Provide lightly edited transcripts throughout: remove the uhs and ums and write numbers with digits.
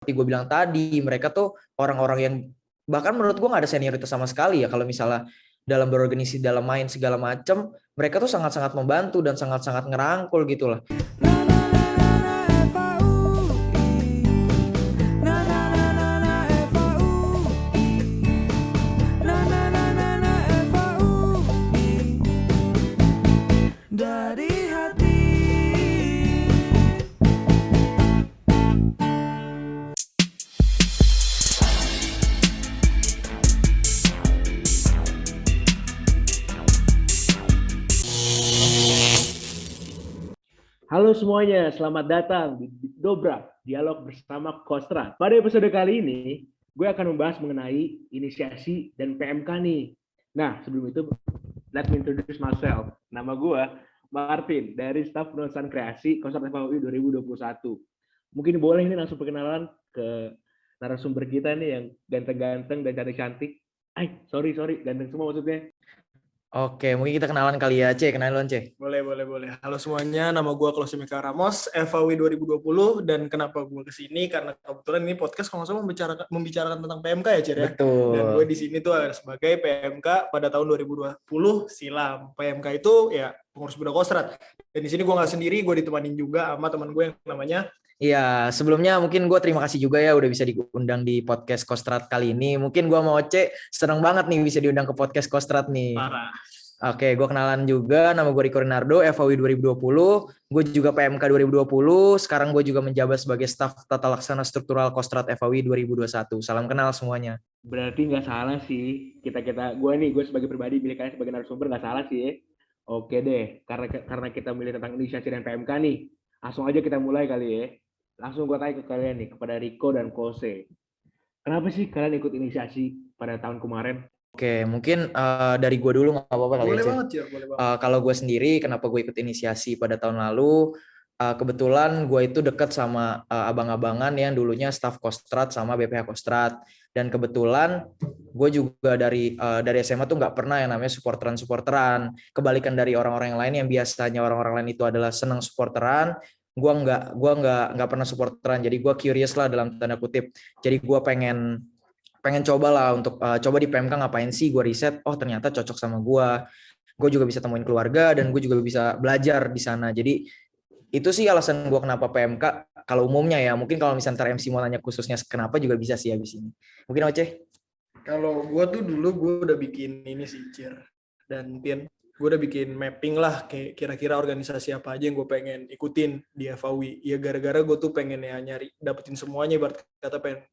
seperti gue bilang tadi, mereka tuh orang-orang yang bahkan menurut gue nggak ada senioritas sama sekali ya. Kalau misalnya dalam berorganisasi, dalam main segala macam, mereka tuh sangat-sangat membantu dan sangat-sangat ngerangkul gitu lah. Halo semuanya, selamat datang di Dobrak, dialog bersama Kostrat. Pada episode kali ini, gue akan membahas mengenai inisiasi dan PMK nih. Nah, sebelum itu, let me introduce myself. Nama gue Martin, dari staf penulisan kreasi Kostrat FAUI 2021. Mungkin boleh ini langsung perkenalan ke narasumber kita nih yang ganteng-ganteng dan cantik-cantik. Sorry, ganteng semua maksudnya. Oke, mungkin kita kenalan kali ya, C. Kenalan, C. Boleh. Halo semuanya, nama gue Klosimika Ramos, FAUI 2020, dan kenapa gue kesini, karena kebetulan ini podcast kalau nggak salah membicarakan tentang PMK ya, Cer ya? Betul. Dan gue di sini tuh sebagai PMK pada tahun 2020 silam. PMK itu ya pengurus Budak Kostrat. Dan di sini gue nggak sendiri, gue ditemanin juga sama teman gue yang namanya... Iya, sebelumnya mungkin gue terima kasih juga ya udah bisa diundang di podcast Kostrat kali ini. Mungkin gue mau C, seneng banget nih bisa diundang ke podcast Kostrat nih. Parah. Oke, gue kenalan juga, nama gue Rico Renardo, FAUI 2020. Gue juga PMK 2020, sekarang gue juga menjabat sebagai staf tata laksana struktural Kostrat FAUI 2021. Salam kenal semuanya. Berarti nggak salah sih, gue sebagai pribadi pilih kalian sebagai narasumber nggak salah sih ya. Oke deh, karena kita milih tentang inisiasi dan PMK nih, langsung aja kita mulai kali ya. Langsung gue tanya ke kalian nih, kepada Rico dan Kose. Kenapa sih kalian ikut inisiasi pada tahun kemarin? Oke, mungkin dari gue dulu nggak apa-apa kali Boleh ya. banget ya, boleh banget. Kalau gue sendiri, kenapa gue ikut inisiasi pada tahun lalu? Kebetulan gue itu dekat sama abang-abangan yang dulunya staf Kostrat sama BPH Kostrat. Dan kebetulan gue juga dari SMA tuh nggak pernah yang namanya supporteran. Kebalikan dari orang-orang yang lain yang biasanya orang-orang lain itu adalah senang supporteran. Gue nggak pernah supporteran. Jadi gue curious lah dalam tanda kutip. Jadi gue pengen coba lah untuk coba di PMK ngapain sih. Gue riset, oh ternyata cocok sama gue juga bisa temuin keluarga dan gue juga bisa belajar di sana. Jadi itu sih alasan gue kenapa PMK. Kalau umumnya ya, mungkin kalau misalnya ntar MC mau nanya khususnya kenapa juga bisa sih habis ini. Mungkin Oce? Kalau gue tuh dulu gue udah bikin ini sih, Cir dan Tian. Gue udah bikin mapping lah, kayak kira-kira organisasi apa aja yang gue pengen ikutin di FAUI. Ya gara-gara gue tuh pengen ya dapetin semuanya, ibarat kata pengen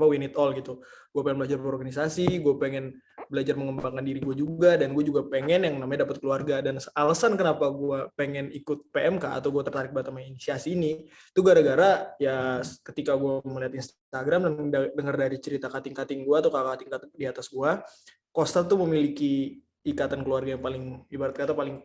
win it all gitu. Gue pengen belajar berorganisasi, gue pengen belajar mengembangkan diri gue juga, dan gue juga pengen yang namanya dapat keluarga. Dan alasan kenapa gue pengen ikut PMK atau gue tertarik banget sama inisiasi ini, itu gara-gara ya ketika gue melihat Instagram dan dengar dari cerita kating-kating gue atau kakak tingkat di atas gue, Kostrat tuh memiliki ikatan keluarga yang paling, ibarat kata paling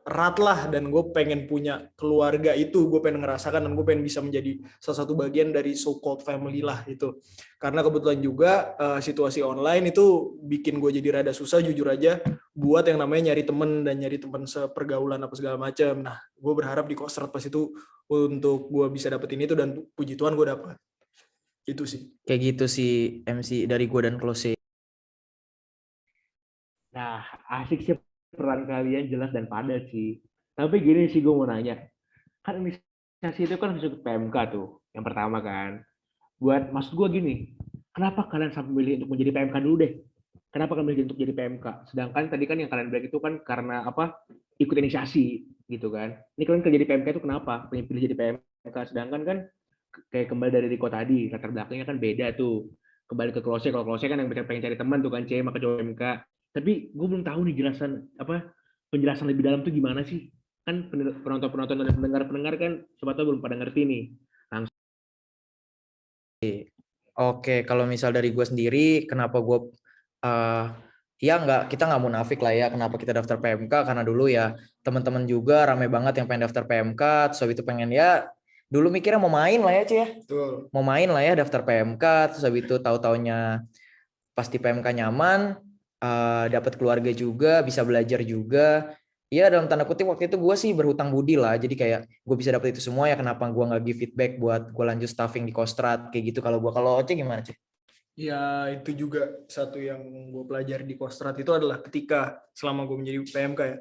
erat lah, dan gue pengen punya keluarga itu, gue pengen ngerasakan, dan gue pengen bisa menjadi salah satu bagian dari so-called family lah itu. Karena kebetulan juga situasi online itu bikin gue jadi rada susah jujur aja buat yang namanya nyari temen sepergaulan apa segala macam. Nah, gue berharap di Kostrat pas itu untuk gue bisa dapetin itu, dan puji Tuhan gue dapet. Itu sih. Kayak gitu sih MC dari gue dan Close. Nah, asik sih peran kalian jelas dan padat sih. Tapi gini sih gue mau nanya. Kan inisiasi itu kan masuk ke PMK tuh. Yang pertama kan. Maksud gue gini. Kenapa kalian sampai milih untuk menjadi PMK dulu deh? Kenapa kalian milih untuk jadi PMK? Sedangkan tadi kan yang kalian bilang itu kan karena apa? Ikut inisiasi gitu kan. Ini kalian kerja di PMK itu kenapa? Pilih jadi PMK. Sedangkan kan kayak kembali dari Riko tadi. Latar belakangnya kan beda tuh. Kembali ke Close. Kalau Close kan yang pengen cari teman tuh kan. Maka coba PMK. Tapi gue belum tahu nih penjelasan lebih dalam tuh gimana sih? Kan penonton dan pendengar kan sobat tahu belum pada ngerti nih. Langsung. Oke, kalau misal dari gue sendiri, kenapa gue kita nggak munafik lah ya, kenapa kita daftar PMK, karena dulu ya teman-teman juga rame banget yang pengen daftar PMK, terus habis itu pengen ya dulu mikirnya mau main lah ya Ci ya. Betul. Mau main lah ya daftar PMK, terus habis itu tahu-taunya pasti PMK nyaman, dapat keluarga juga, bisa belajar juga. Iya, dalam tanda kutip waktu itu gue sih berhutang budi lah. Jadi kayak gue bisa dapet itu semua ya, kenapa gue nggak give feedback buat gue lanjut staffing di Kostrad kayak gitu. Kalau Oce gimana sih? Ya itu juga satu yang gue pelajari di Kostrad itu adalah ketika selama gue menjadi PMK ya,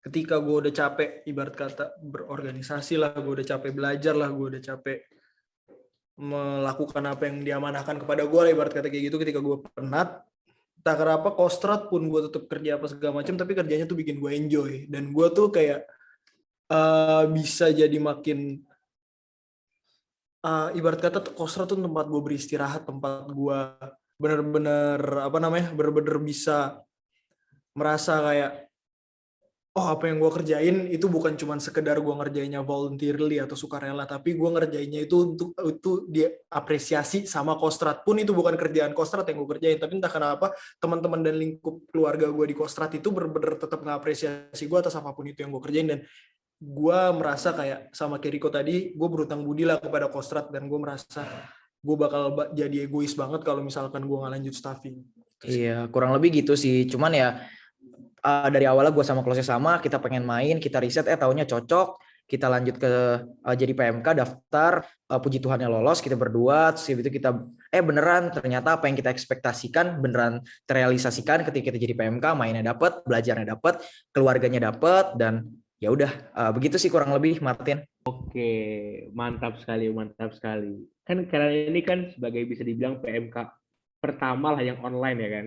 ketika gue udah capek ibarat kata berorganisasi lah, gue udah capek belajar lah, gue udah capek melakukan apa yang diamanahkan kepada gue lah, ibarat kata kayak gitu, ketika gue penat, tak kenapa Kostrad pun gue tetap kerja apa segala macam, tapi kerjanya tuh bikin gue enjoy, dan gue tuh kayak bisa jadi makin ibarat kata Kostrad tuh tempat gue beristirahat, tempat gue bener-bener apa namanya, bener-bener bisa merasa kayak oh apa yang gue kerjain itu bukan cuma sekedar gue ngerjainnya voluntarily atau sukarela, tapi gue ngerjainnya itu untuk itu dia apresiasi sama Kostrad, pun itu bukan kerjaan Kostrad yang gue kerjain, tapi entah kenapa teman-teman dan lingkup keluarga gue di Kostrad itu bener-bener tetap ngapresiasi gue atas apapun itu yang gue kerjain, dan gue merasa kayak sama Kiriko tadi, gue berutang budi lah kepada Kostrad, dan gue merasa gue bakal jadi egois banget kalau misalkan gue nggak lanjut staffing. Iya, kurang lebih gitu sih. Cuman ya dari awalnya gue sama Klose sama, kita pengen main, kita riset, taunya cocok, kita lanjut ke jadi PMK, daftar, puji Tuhannya lolos, kita berdua, terus itu kita beneran ternyata apa yang kita ekspektasikan beneran terrealisasikan ketika kita jadi PMK, mainnya dapet, belajarnya dapet, keluarganya dapet, dan ya udah begitu sih kurang lebih, Martin. Oke, mantap sekali, mantap sekali. Kan kalian ini kan sebagai bisa dibilang PMK pertama lah yang online ya kan.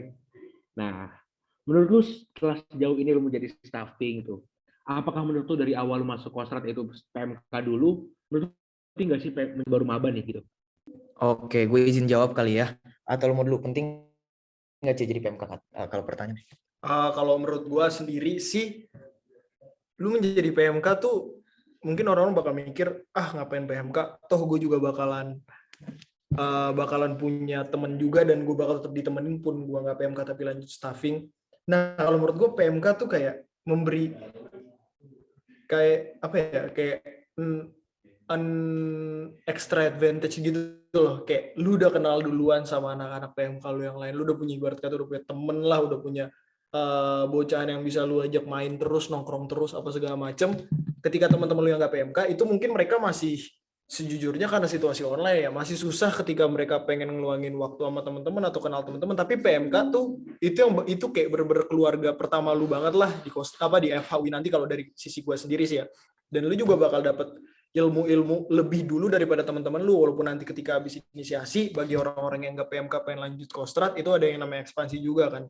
Nah, menurut lu setelah sejauh ini lu menjadi staffing tuh, apakah menurut lu dari awal lu masuk Kostrad itu PMK dulu, menurut lu nggak sih baru maba nih gitu? Oke, gue izin jawab kali ya. Atau lu mau dulu, penting nggak sih jadi PMK kalau pertanyaan? Kalau menurut gue sendiri sih, lu menjadi PMK tuh mungkin orang-orang bakal mikir ngapain PMK, toh gue juga bakalan punya temen juga, dan gue bakal tetap ditemenin pun gue nggak PMK tapi lanjut staffing. Nah kalau menurut gue PMK tuh kayak memberi kayak apa ya, kayak an extra advantage gitu loh, kayak lu udah kenal duluan sama anak-anak PMK lu yang lain, lu udah punya ibarat kata udah punya temen lah, udah punya bocahan yang bisa lu ajak main terus, nongkrong terus, apa segala macem. Ketika teman-teman lu yang nggak PMK, itu mungkin mereka masih sejujurnya karena situasi online ya, masih susah ketika mereka pengen ngeluangin waktu sama teman-teman atau kenal teman-teman. Tapi PMK tuh itu kayak bener-bener keluarga pertama lu banget lah di FHUI nanti kalau dari sisi gue sendiri sih ya. Dan lu juga bakal dapet ilmu-ilmu lebih dulu daripada teman-teman lu, walaupun nanti ketika habis inisiasi bagi orang-orang yang nggak PMK pengen lanjut Kostrad itu ada yang namanya ekspansi juga kan,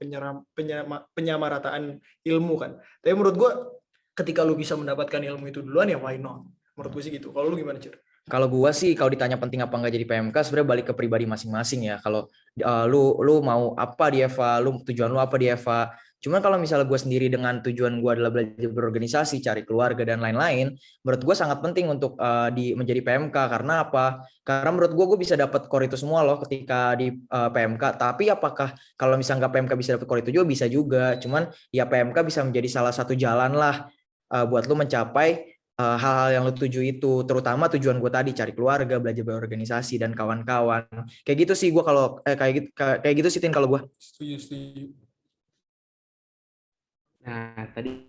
penyamarataan ilmu kan. Tapi menurut gue ketika lu bisa mendapatkan ilmu itu duluan ya why not, menurut gue sih gitu. Kalau lu gimana, Cir? Kalau gue sih, kalau ditanya penting apa nggak jadi PMK, sebenarnya balik ke pribadi masing-masing ya. Kalau lu mau apa di EVA, tujuan lu apa di EVA. Cuman kalau misalnya gue sendiri dengan tujuan gue adalah belajar berorganisasi, cari keluarga dan lain-lain, menurut gue sangat penting untuk menjadi PMK. Karena apa? Karena menurut gue bisa dapat core itu semua loh ketika di PMK. Tapi apakah kalau misalnya nggak PMK bisa dapat core itu juga? Bisa juga. Cuman ya PMK bisa menjadi salah satu jalan lah buat lu mencapai hal-hal yang lu tuju itu, terutama tujuan gue tadi, cari keluarga, belajar berorganisasi dan kawan-kawan. Kayak gitu sih gue kalau kayak gitu sih Tin kalau gue. Setuju. Nah, tadi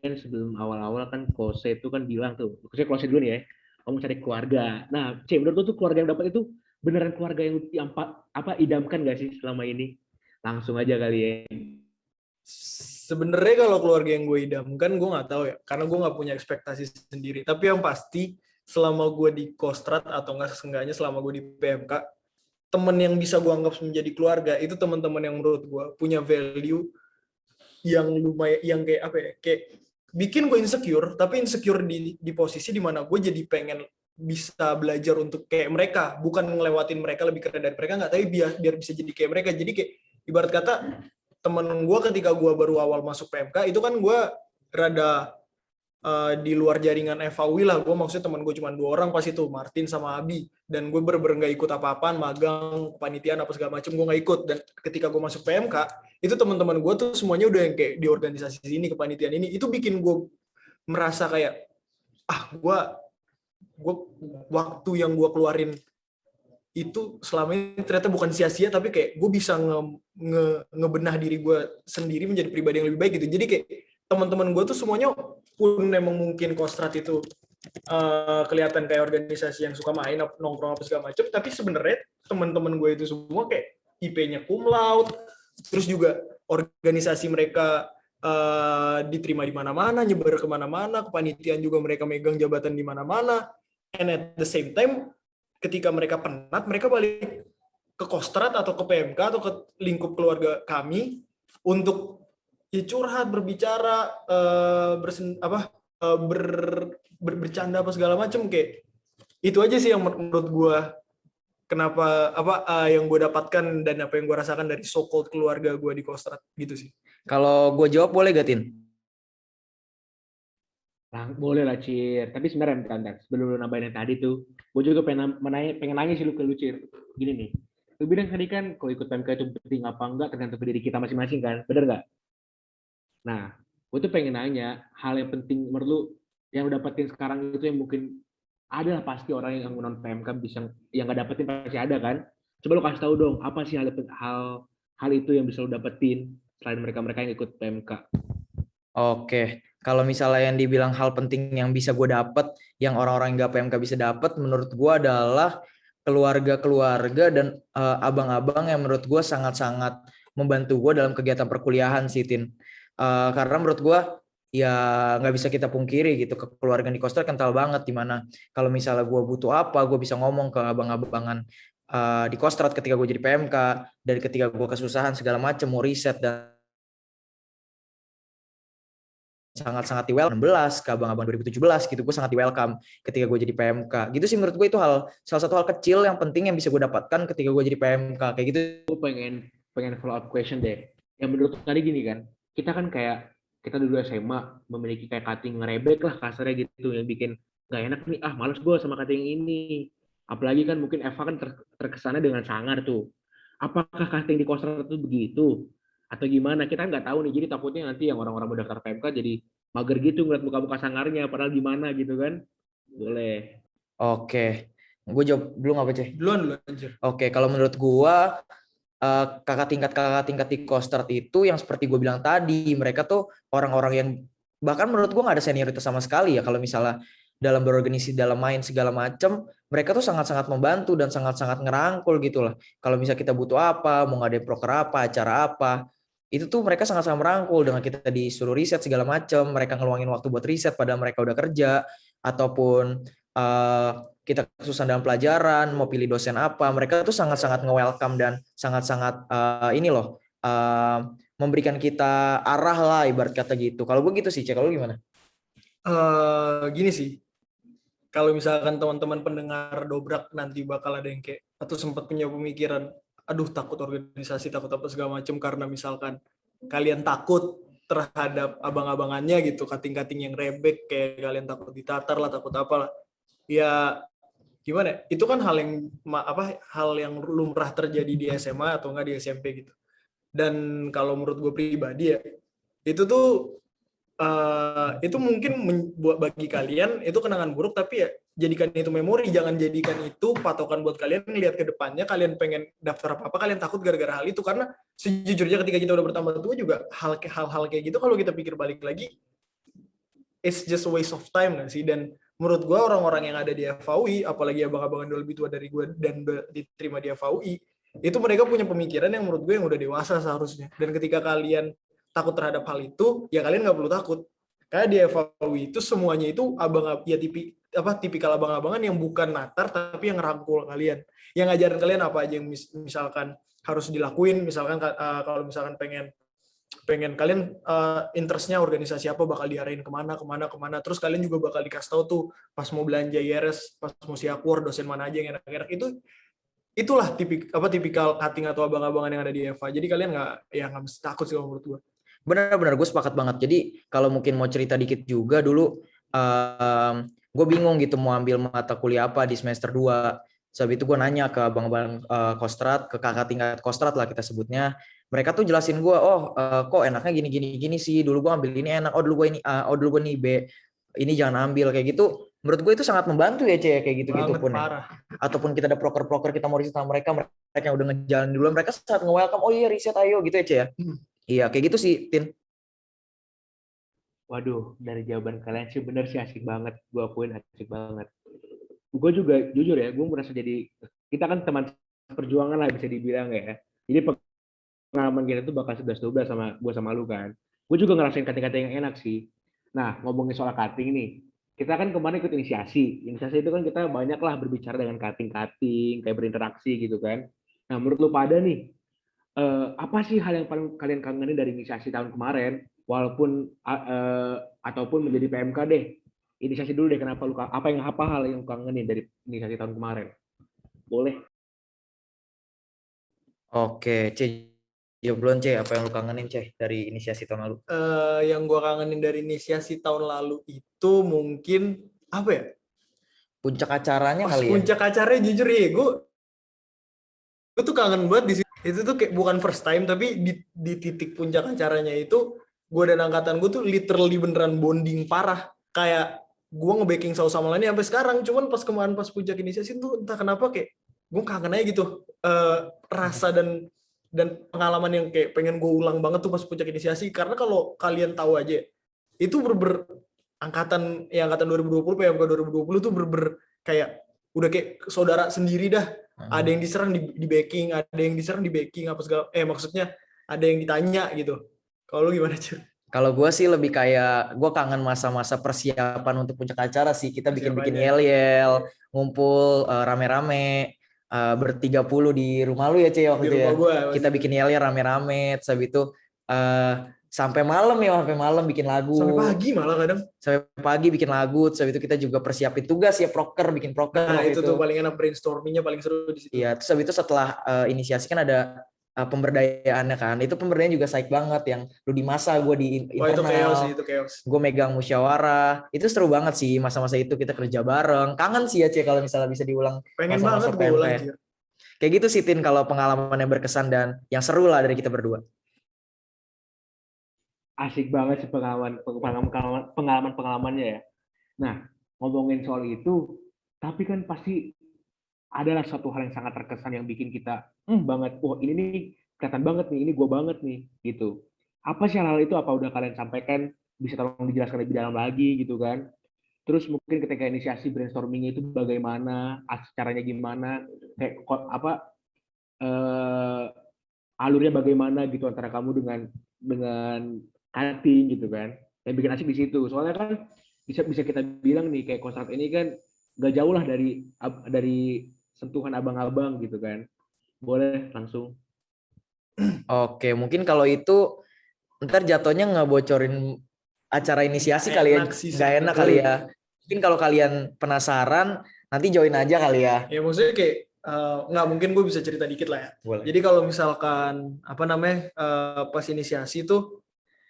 kan sebelum awal-awal kan Klose itu kan bilang tuh, Klose dulu nih ya, kamu cari keluarga. Nah, menurut lu tuh keluarga yang dapat itu beneran keluarga yang apa idamkan gak sih selama ini? Langsung aja kali ya. Sebenarnya kalau keluarga yang gue idamkan gue nggak tahu ya, karena gue nggak punya ekspektasi sendiri. Tapi yang pasti selama gue di Kostrad atau nggak seenggaknya selama gue di PMK, teman yang bisa gue anggap menjadi keluarga itu teman-teman yang menurut gue punya value yang lumayan, yang kayak apa ya, kayak bikin gue insecure, tapi insecure di posisi dimana gue jadi pengen bisa belajar untuk kayak mereka, bukan ngelewatin mereka lebih keren dari mereka, nggak, tapi biar bisa jadi kayak mereka. Jadi kayak ibarat kata temen gue ketika gue baru awal masuk PMK itu kan gue rada di luar jaringan FAUI lah. Gue maksudnya temen gue cuma 2 orang pas itu, Martin sama Abi, dan gue bener-bener gak ikut apa-apaan, magang, kepanitiaan apa segala macem gue gak ikut. Dan ketika gue masuk PMK itu teman-teman gue tuh semuanya udah yang kayak di organisasi ini, kepanitiaan ini, itu bikin gue merasa kayak gue waktu yang gue keluarin itu selama ini ternyata bukan sia-sia, tapi kayak gue bisa ngebenah diri gue sendiri menjadi pribadi yang lebih baik gitu. Jadi kayak teman-teman gue tuh semuanya pun memang mungkin Kostrad itu kelihatan kayak organisasi yang suka main nongkrong apa segala macam, tapi sebenarnya teman-teman gue itu semua kayak IP-nya cum laude, terus juga organisasi mereka diterima di mana-mana, nyebar kemana-mana, kepanitiaan juga mereka megang jabatan di mana-mana, and at the same time ketika mereka penat mereka balik ke Kostrad atau ke PMK atau ke lingkup keluarga kami untuk ya curhat, berbicara, bercanda apa segala macam. Kayak itu aja sih yang menurut gue kenapa yang gue dapatkan dan apa yang gue rasakan dari so-called keluarga gue di Kostrad gitu sih. Kalau gue jawab boleh gak, Tin? Nah, boleh lah, Cir. Tapi sebenarnya bentar, sebelum lu nambahin yang tadi tuh, gue juga pengen nanya sih lu ke lu, Cir. Gini nih, lu bilang tadi kan kalau ikut PMK itu penting apa enggak tergantung ke diri kita masing-masing kan, bener nggak? Nah, gue tuh pengen nanya, hal yang penting menurut lu yang lu dapetin sekarang itu yang mungkin ada lah pasti orang yang non PMK bisa yang nggak dapetin pasti ada kan? Coba lu kasih tahu dong, apa sih hal itu yang bisa lu dapetin selain mereka-mereka yang ikut PMK? Oke, kalau misalnya yang dibilang hal penting yang bisa gue dapet, yang orang-orang yang gak PMK bisa dapet, menurut gue adalah keluarga-keluarga dan abang-abang yang menurut gue sangat-sangat membantu gue dalam kegiatan perkuliahan sih, Tin. Karena menurut gue ya nggak bisa kita pungkiri gitu, keluarga di Kostrad kental banget, dimana kalau misalnya gue butuh apa, gue bisa ngomong ke abang-abangan di Kostrad ketika gue jadi PMK, dari ketika gue kesusahan segala macam mau riset dan sangat-sangat di welcome 16 ke abang-abang 2017 gitu, gue sangat di welcome ketika gue jadi PMK gitu sih. Menurut gue itu salah satu hal kecil yang penting yang bisa gue dapatkan ketika gue jadi PMK kayak gitu. Gue pengen follow up question deh. Yang menurut tadi gini kan, kita kan kayak kita dulu SMA memiliki kayak cutting ngerebek lah kasarnya gitu, yang bikin nggak enak nih, males gue sama cutting ini. Apalagi kan mungkin Eva kan terkesannya dengan sangar tuh. Apakah cutting di Kostrad itu begitu? Atau gimana? Kita nggak tahu nih, jadi takutnya nanti yang orang-orang mau daftar PMK jadi mager gitu ngeliat muka-muka sangarnya, padahal gimana gitu kan. Boleh. Oke, gue jawab belum apa Ceh? Duluan anjir. Oke, kalau menurut gue kakak tingkat di Kostrad itu yang seperti gue bilang tadi, mereka tuh orang-orang yang bahkan menurut gue nggak ada senioritas sama sekali ya. Kalau misalnya dalam berorganisasi, dalam main segala macam, mereka tuh sangat-sangat membantu dan sangat-sangat ngerangkul gitu lah. Kalau misalnya kita butuh apa, mau ngadain proker apa, acara apa, itu tuh mereka sangat-sangat merangkul. Dengan kita disuruh riset segala macam, mereka ngeluangin waktu buat riset padahal mereka udah kerja, ataupun kita kesusahan dalam pelajaran, mau pilih dosen apa, mereka tuh sangat-sangat nge-welcome dan sangat-sangat memberikan kita arah lah, ibarat kata gitu. Kalau gue gitu sih, Cek. Kalau lu gimana? Gini sih, kalau misalkan teman-teman pendengar Dobrak nanti bakal ada yang kayak atau sempat punya pemikiran, aduh takut organisasi, takut apa segala macam karena misalkan kalian takut terhadap abang-abangannya gitu, kating-kating yang rebek, kayak kalian takut ditatar lah, takut apalah. Ya gimana? Itu kan hal yang lumrah terjadi di SMA atau enggak di SMP gitu. Dan kalau menurut gue pribadi ya, itu tuh itu mungkin bagi kalian itu kenangan buruk, tapi ya jadikan itu memori, jangan jadikan itu patokan buat kalian ngelihat ke depannya kalian pengen daftar apa kalian takut gara-gara hal itu. Karena sejujurnya ketika kita udah bertambah tua juga hal-hal kayak gitu kalau kita pikir balik lagi it's just a waste of time nggak sih. Dan menurut gue orang-orang yang ada di FAUI, apalagi abang-abangan yang lebih tua dari gue dan diterima di FAUI, itu mereka punya pemikiran yang menurut gue yang udah dewasa seharusnya. Dan ketika kalian takut terhadap hal itu, ya kalian nggak perlu takut. Karena di FAUI itu semuanya itu tipikal abang-abangan yang bukan natar tapi yang ngerangkul kalian, yang ngajarin kalian apa aja yang misalkan harus dilakuin. Misalkan kalau misalkan pengen kalian interestnya organisasi apa, bakal diarahin kemana, terus kalian juga bakal dikasih tahu tuh pas mau belanja IRS, pas mau siakur, dosen mana aja yang enak-enak. Itulah tipikal cutting atau abang-abangan yang ada di Eva. Jadi kalian nggak mesti takut sih menurut gue. Benar-benar gue sepakat banget. Jadi kalau mungkin mau cerita dikit juga dulu, gue bingung gitu mau ambil mata kuliah apa di semester 2. Sebab itu gue nanya ke abang-abang Kostrad, ke kakak tingkat Kostrad lah kita sebutnya. Mereka tuh jelasin gue, kok enaknya gini sih. Dulu gue ambil ini enak, dulu gue ini A, dulu gue ini B. Ini jangan ambil kayak gitu. Menurut gue itu sangat membantu ya, Cek, kayak gitu-gitu pun ya. Ataupun kita ada proker-proker, kita mau riset sama mereka yang udah ngejalanin duluan, mereka sangat nge-welcome, oh iya riset ayo gitu ya, Cek ya. Iya, kayak gitu sih, Tin. Waduh, dari jawaban kalian sih bener sih asik banget. Gue akuin asik banget. Gue juga jujur ya, gue merasa jadi kita kan teman perjuangan lah bisa dibilang ya. Jadi pengalaman kita tuh bakal 11-12 sama gue sama lu kan. Gue juga ngerasain cutting-cutting yang enak sih. Nah, ngomongin soal cutting nih. Kita kan kemarin ikut inisiasi. Inisiasi itu kan kita banyak lah berbicara dengan cutting-cutting, kayak berinteraksi gitu kan. Nah, menurut lu pada nih, apa sih hal yang paling kalian kangenin dari inisiasi tahun kemarin, walaupun ataupun menjadi PMK deh. Inisiasi dulu deh, kenapa lu apa hal yang kangenin dari inisiasi tahun kemarin? Boleh. Oke, C. Jawab duluan, C. Apa yang lu kangenin, C, dari inisiasi tahun lalu? Yang gue kangenin dari inisiasi tahun lalu itu mungkin apa ya? Puncak acaranya Pas kali ya? puncak acaranya jujur ya, gue tuh kangen banget di situ. Itu tuh kayak bukan first time, tapi di titik puncak acaranya itu gue dan angkatan gue tuh literally beneran bonding parah. Kayak gue nge-backing saus sama lainnya sampai sekarang. Cuman pas kemarin pas puncak inisiasi tuh entah kenapa kayak gue kangen aja gitu. Rasa dan pengalaman yang kayak pengen gue ulang banget tuh pas puncak inisiasi. Karena kalau kalian tahu aja, itu angkatan 2020 PMK 2020 tuh kayak udah kayak saudara sendiri dah. Ada yang diserang di backing, ada yang diserang di backing apa segala. Maksudnya ada yang ditanya gitu. Kalau lu gimana, Cur? Kalau gue sih lebih kayak gue kangen masa-masa persiapan untuk puncak acara sih. Kita bikin-bikin yel-yel, ngumpul rame-rame, ber-30 di rumah lu ya, Ce, waktu itu ya. Kita bikin yel-yel rame-rame, terus itu sampai malam ya, sampai malam bikin lagu. Sampai pagi malah kadang. Sampai pagi bikin lagu, terus itu kita juga persiapin tugas ya, bikin proker. Nah, itu tuh paling enak, brainstormingnya paling seru di situ. Iya, terus itu setelah inisiasi kan ada pemberdayaannya kan. Itu pemberdayaan juga saik banget, yang lu di masa, gue di internal. Itu chaos. Gue megang musyawarah. Itu seru banget sih masa-masa itu, kita kerja bareng. Kangen sih ya, Ce, kalau misalnya bisa diulang. Pengen masa-masa banget diulang, Cir. Kayak gitu sih, Tin, kalau pengalaman yang berkesan dan yang seru lah dari kita berdua. Asik banget sih pengalamannya ya. Nah, ngomongin soal itu, tapi kan pasti adalah suatu hal yang sangat terkesan yang bikin kita banget, wah ini nih kelihatan banget nih, ini gue banget nih, gitu. Apa sih hal-hal itu? Apa udah kalian sampaikan? Bisa tolong dijelaskan lebih dalam lagi gitu kan? Terus mungkin ketika inisiasi brainstorming itu bagaimana, caranya gimana, kayak apa alurnya bagaimana gitu antara kamu dengan cutting gitu kan? Yang bikin asik di situ. Soalnya kan bisa kita bilang nih kayak konsep ini kan gak jauh lah dari sentuhan abang-abang gitu kan. Boleh langsung. Oke, mungkin kalau itu ntar jatuhnya ngebocorin acara inisiasi kali ya. Gak enak kali ya. Mungkin kalau kalian penasaran, nanti join aja kali ya. Ya maksudnya kayak nggak, mungkin gue bisa cerita dikit lah ya. Boleh. Jadi kalau misalkan pas inisiasi tuh,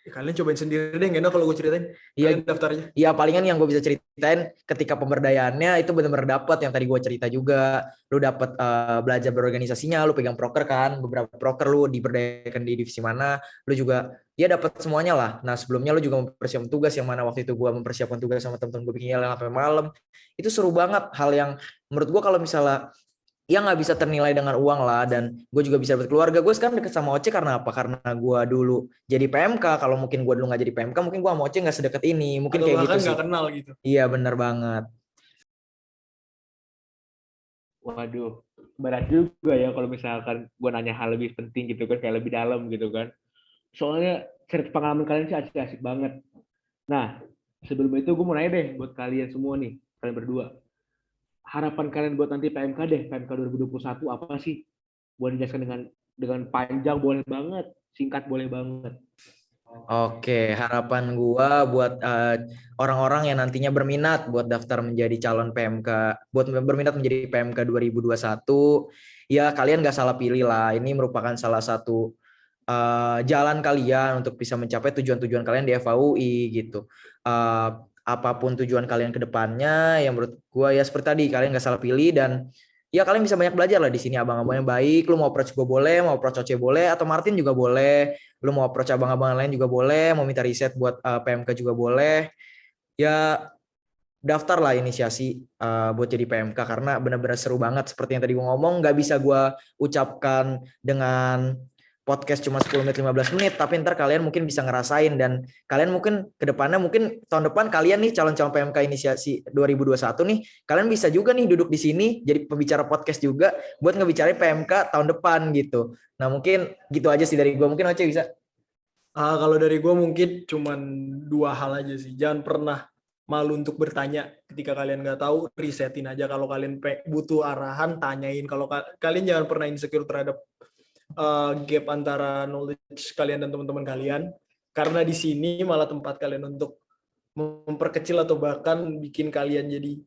ya kalian cobain sendiri deh, nggak enak kalau gue ceritain. Kalian daftarnya. Iya, palingan yang gue bisa ceritain ketika pemberdayaannya itu benar-benar dapat yang tadi gue cerita juga. Lu dapat belajar berorganisasinya, lu pegang proker kan, beberapa proker lu diberdayakan di divisi mana, lu juga ya dapat semuanya lah. Nah, sebelumnya lu juga mempersiapkan tugas, yang mana waktu itu gue mempersiapkan tugas sama teman-teman gue bikin yang sampai malam. Itu seru banget, hal yang menurut gue kalau misalnya ya nggak bisa ternilai dengan uang lah. Dan gue juga bisa berkeluarga. Gue sekarang deket sama Oce karena apa? Karena gue dulu jadi PMK. Kalau mungkin gue dulu nggak jadi PMK, mungkin gue sama Oce nggak sedekat ini. Mungkin atau kayak gitu sih. Nggak kenal gitu. Iya, benar banget. Waduh, berat juga ya kalau misalkan gue nanya hal lebih penting gitu kan, kayak lebih dalam gitu kan. Soalnya cerita pengalaman kalian sih asik-asik banget. Nah, sebelum itu gue mau nanya deh buat kalian semua nih, kalian berdua. Harapan kalian buat nanti PMK deh, PMK 2021 apa sih? Boleh dijelaskan dengan panjang boleh banget, singkat boleh banget. Oke, harapan gua buat orang-orang yang nantinya berminat buat daftar menjadi calon PMK, buat berminat menjadi PMK 2021, ya kalian gak salah pilih lah. Ini merupakan salah satu jalan kalian untuk bisa mencapai tujuan-tujuan kalian di FAUI gitu. Apapun tujuan kalian ke depannya, yang menurut gua ya seperti tadi, kalian gak salah pilih. Dan ya kalian bisa banyak belajar lah di sini, abang-abangnya baik. Lu mau approach gue boleh, mau approach Oce boleh, atau Martin juga boleh. Lu mau approach abang-abang lain juga boleh, mau minta riset buat PMK juga boleh. Ya daftar lah inisiasi buat jadi PMK, karena benar-benar seru banget. Seperti yang tadi gue ngomong, nggak bisa gue ucapkan dengan podcast cuma 10 menit 15 menit, tapi ntar kalian mungkin bisa ngerasain, dan kalian mungkin ke depannya, mungkin tahun depan kalian nih calon-calon PMK inisiasi 2021 nih, kalian bisa juga nih duduk di sini jadi pembicara podcast juga buat ngebicarain PMK tahun depan gitu. Nah mungkin gitu aja sih dari gue. Mungkin Oce bisa. Kalau dari gue mungkin cuman 2 hal aja sih. Jangan pernah malu untuk bertanya ketika kalian nggak tahu, risetin aja. Kalau kalian butuh arahan, tanyain. Kalau kalian jangan pernah insecure terhadap gap antara knowledge kalian dan teman-teman kalian, karena di sini malah tempat kalian untuk memperkecil atau bahkan bikin kalian jadi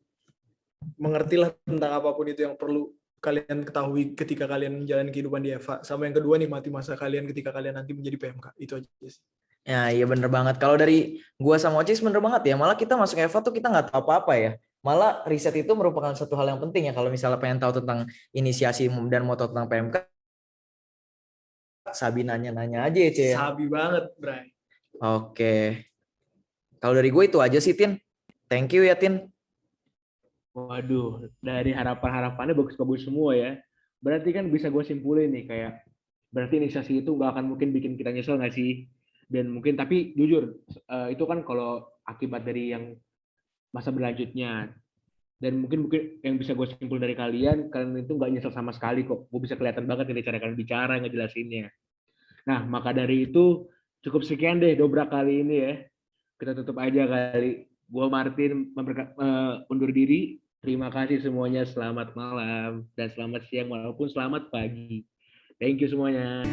mengertilah tentang apapun itu yang perlu kalian ketahui ketika kalian menjalani kehidupan di EVA. Sama yang kedua, nikmati masa kalian ketika kalian nanti menjadi PMK. Itu aja sih. Ya iya bener banget. Kalau dari gua sama Ocis bener banget ya. Malah kita masuk EVA tuh kita nggak tahu apa-apa ya. Malah riset itu merupakan satu hal yang penting ya. Kalau misalnya pengen tahu tentang inisiasi dan mau tahu tentang PMK, Sabi nanya-nanya aja ya, Ce. Sabi banget, Bray. Oke. Kalau dari gue itu aja sih, Tin. Thank you ya, Tin. Waduh, dari harapan-harapannya bagus-bagus semua ya. Berarti kan bisa gue simpulin nih, kayak berarti inisiasi itu nggak akan mungkin bikin kita nyesel nggak sih? Dan mungkin, tapi jujur, itu kan kalau akibat dari yang masa berlanjutnya. Dan mungkin yang bisa gue simpul dari kalian itu nggak nyesel sama sekali kok. Gue bisa kelihatan banget dari cara kalian bicara, ngejelasinnya. Nah, maka dari itu cukup sekian deh dobrak kali ini ya. Kita tutup aja kali. Gue Martin undur diri. Terima kasih semuanya. Selamat malam dan selamat siang maupun selamat pagi. Thank you semuanya.